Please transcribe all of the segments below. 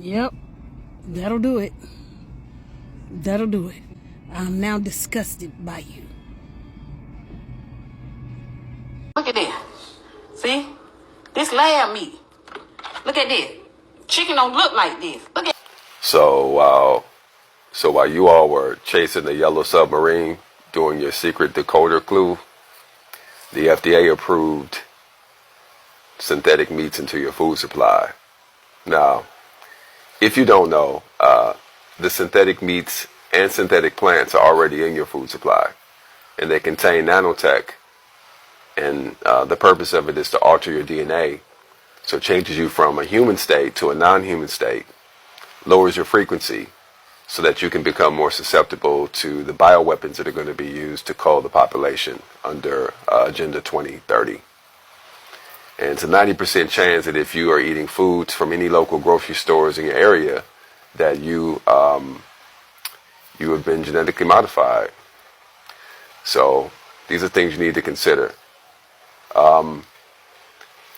Yep, that'll do it. That'll do it. I'm now disgusted by you. Look at this. See? This lamb meat. Look at this. Chicken don't look like this. Look at. So while you all were chasing the yellow submarine doing your secret decoder clue, the FDA approved synthetic meats into your food supply. Now, if you don't know, the synthetic meats and synthetic plants are already in your food supply, and they contain nanotech, and the purpose of it is to alter your DNA, so it changes you from a human state to a non-human state, lowers your frequency, so that you can become more susceptible to the bioweapons that are going to be used to cull the population under Agenda 2030. And it's a 90% chance that if you are eating foods from any local grocery stores in your area, that you have been genetically modified. So these are things you need to consider.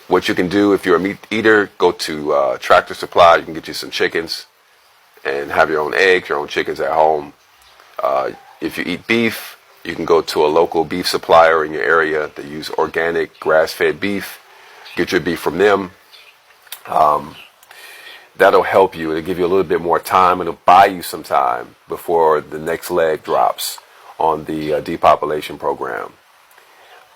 What you can do if you're a meat eater, go to Tractor Supply. You can get you some chickens and have your own eggs, your own chickens at home. If you eat beef, you can go to a local beef supplier in your area that use organic grass-fed beef. Get your beef from them. That'll help you. It'll give you a little bit more time. It'll buy you some time before the next leg drops on the depopulation program.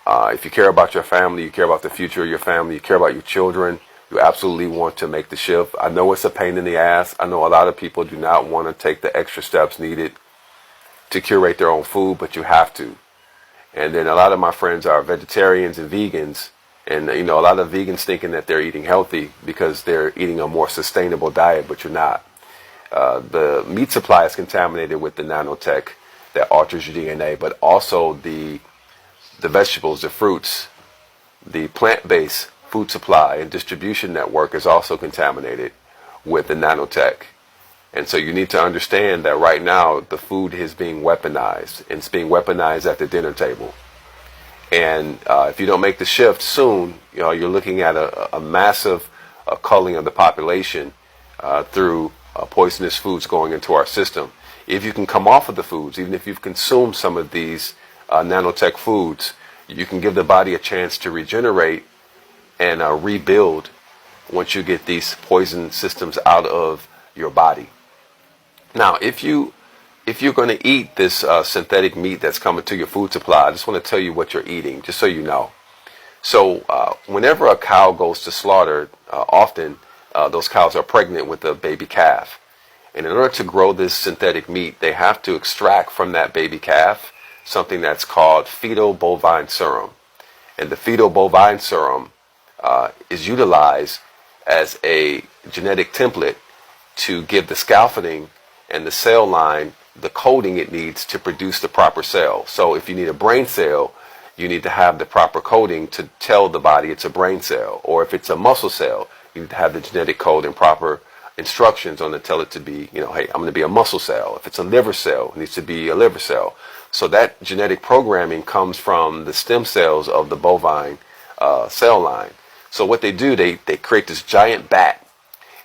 If you care about your family, you care about the future of your family, you care about your children, you absolutely want to make the shift. I know it's a pain in the ass. I know a lot of people do not want to take the extra steps needed to curate their own food, but you have to. And then a lot of my friends are vegetarians and vegans. And, a lot of vegans thinking that they're eating healthy because they're eating a more sustainable diet, but you're not. The meat supply is contaminated with the nanotech that alters your DNA, but also the vegetables, the fruits, the plant-based food supply and distribution network is also contaminated with the nanotech. And so you need to understand that right now the food is being weaponized, and it's being weaponized at the dinner table. And if you don't make the shift soon, you're looking at a massive culling of the population through poisonous foods going into our system. If you can come off of the foods, even if you've consumed some of these nanotech foods, you can give the body a chance to regenerate and rebuild once you get these poison systems out of your body. Now, if you're going to eat this synthetic meat that's coming to your food supply, I just want to tell you what you're eating, just so you know. So whenever a cow goes to slaughter, often those cows are pregnant with a baby calf. And in order to grow this synthetic meat, they have to extract from that baby calf something that's called fetal bovine serum. And the fetal bovine serum is utilized as a genetic template to give the scaffolding and the cell line the coding it needs to produce the proper cell. So if you need a brain cell, you need to have the proper coding to tell the body it's a brain cell. Or if it's a muscle cell, you need to have the genetic code and proper instructions on to tell it to be, hey, I'm going to be a muscle cell. If it's a liver cell, it needs to be a liver cell. So that genetic programming comes from the stem cells of the bovine cell line. So what they do, they create this giant bat,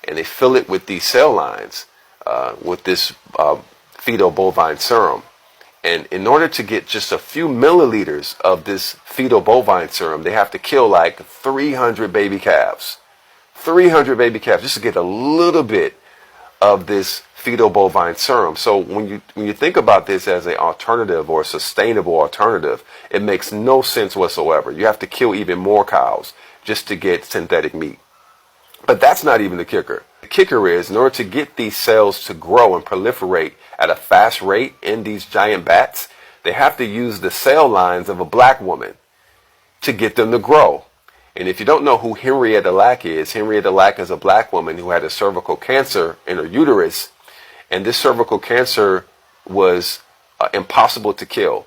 and they fill it with these cell lines with this fetal bovine serum. And in order to get just a few milliliters of this fetal bovine serum, they have to kill like 300 baby calves. 300 baby calves just to get a little bit of this fetal bovine serum. So when you think about this as an alternative or a sustainable alternative, it makes no sense whatsoever. You have to kill even more cows just to get synthetic meat. But that's not even the kicker. The kicker is, in order to get these cells to grow and proliferate at a fast rate in these giant bats, they have to use the cell lines of a black woman to get them to grow. And if you don't know who Henrietta Lack is a black woman who had a cervical cancer in her uterus, and this cervical cancer was impossible to kill.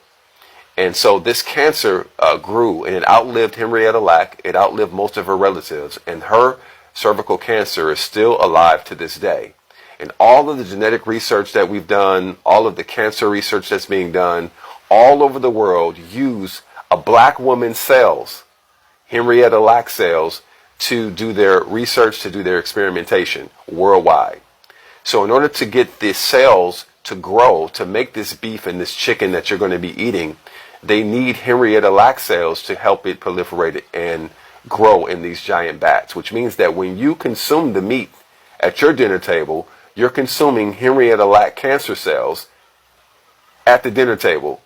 And so this cancer grew, and it outlived Henrietta Lack. It outlived most of her relatives, and her cervical cancer is still alive to this day. And all of the genetic research that we've done, all of the cancer research that's being done all over the world use a black woman's cells, Henrietta Lack cells, to do their research, to do their experimentation worldwide. So in order to get the sales to grow, to make this beef and this chicken that you're going to be eating, they need Henrietta Lacks cells to help it proliferate and grow in these giant bats, which means that when you consume the meat at your dinner table, you're consuming Henrietta Lacks cancer cells at the dinner table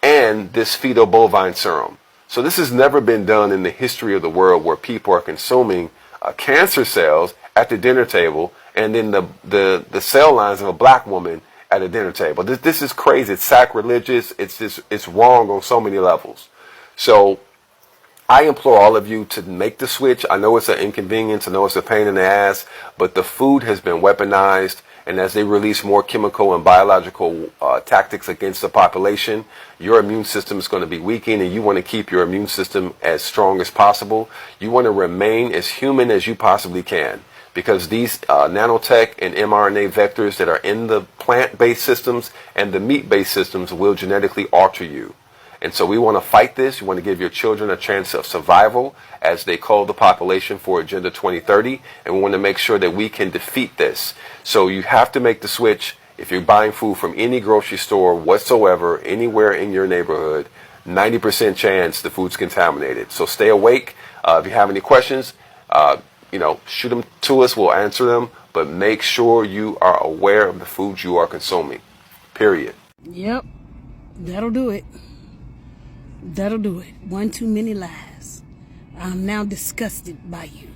and this fetal bovine serum. So this has never been done in the history of the world, where people are consuming cancer cells at the dinner table and then the cell lines of a black woman at a dinner table. This is crazy. It's sacrilegious. It's wrong on so many levels. So I implore all of you to make the switch. I know it's an inconvenience. I know it's a pain in the ass, but the food has been weaponized. And as they release more chemical and biological tactics against the population, your immune system is going to be weakened, and you want to keep your immune system as strong as possible. You want to remain as human as you possibly can, because these nanotech and mRNA vectors that are in the plant-based systems and the meat-based systems will genetically alter you. And so we want to fight this. You want to give your children a chance of survival, as they call the population for Agenda 2030. And we want to make sure that we can defeat this. So you have to make the switch. If you're buying food from any grocery store whatsoever, anywhere in your neighborhood, 90% chance the food's contaminated. So stay awake. If you have any questions, shoot them to us. We'll answer them. But make sure you are aware of the foods you are consuming. Period. Yep. That'll do it. That'll do it. One too many lies. I'm now disgusted by you.